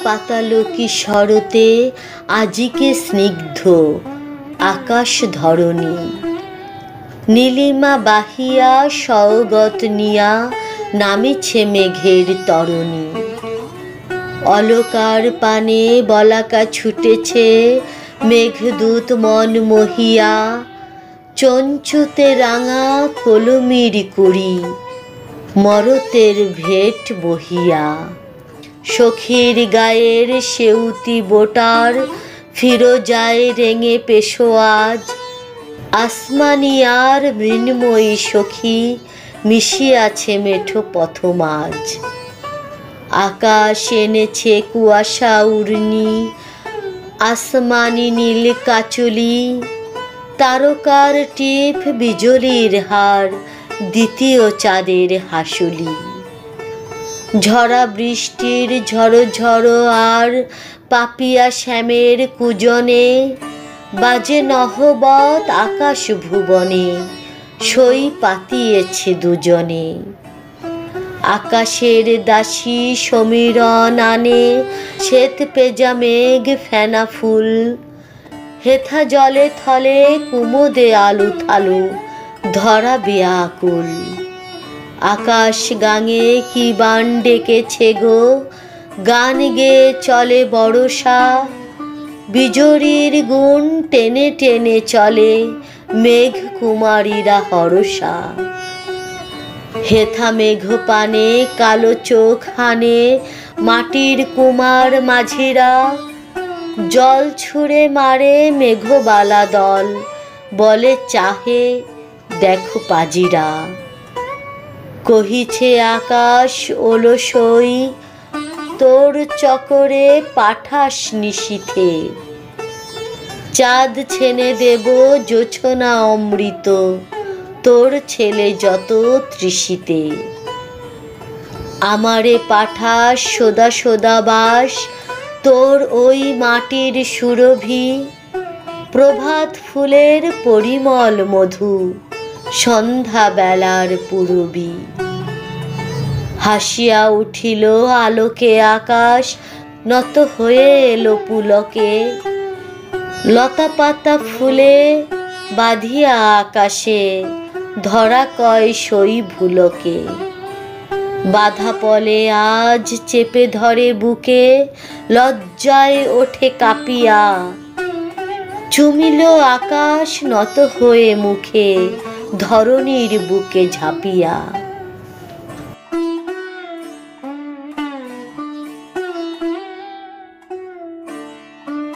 পাতালো কি শরতে আজিকে স্নিগ্ধ আকাশ ধরণী। নীলিমা বাহিয়া সওগত নিয়া নামেছে মেঘের তরণী। অলকার পানে বলাকা ছুটেছে মেঘদূত মন মহিয়া। চঞ্চুতে রাঙা কলমির কুড়ি মরতের ভেট বহিয়া। সখীর গায়ের সেউতি বোটার ফিরোজায় রেঙে পেশোয়াজ। আসমানিয়ার মৃন্ময়ী সখী মিশিয়াছে মেঠো পথমাজ। আকাশ এনেছে কুয়াশা উর্নি আসমানি নীল কাচুলি। তারকার টিপ বিজলির হার দ্বিতীয় চাঁদের হাসুলি। ঝরা বৃষ্টির ঝড়ো ঝড়ো আর পাপিয়া শ্যামের কুজনে। বাজে নহবত আকাশ ভুবনে সই পাতিয়েছে দুজনে। আকাশের দাসী সমীরণ আনে শ্বেত পেজা মেঘ ফেনা ফুল। হেথা জলে থলে কুমুদে আলু থালু ধরা ব্যাকুল। আকাশ গাঙে কি বান ডেকেছে গো গান গেয়ে চলে বরষা। বিজরীর গুণ টেনে টেনে চলে মেঘ কুমারীরা হরষা। হেথা মেঘ পানে কালো চোখ হানে মাটির কুমার মাঝিরা। জল ছুঁড়ে মারে মেঘবালা দল বলে চাহে দেখো পাজিরা। কহিছে আকাশ ওলসই তোর চকরে পাঠাস নিশীথে। চাঁদ ছেনে দেব জোছনা অমৃত তোর ছেলে যত তৃষিতে। আমারে পাঠাস সোদা সোদা বাস তোর ওই মাটির সুরভি। প্রভাত ফুলের পরিমল মধু সন্ধ্যা বেলার পূরবী। হাসিয়া উঠিল আলোকে আকাশ নত হয়ে এলো পুলকে। লতা পাতা ফুলে বাঁধিয়া আকাশে ধরা কয় সই ভুলকে। বাধা পলে আজ চেপে ধরে বুকে লজ্জায় ওঠে কাঁপিয়া। চুমিল আকাশ নত হয়ে মুখে ধরণীর বুকে ঝাঁপিয়া।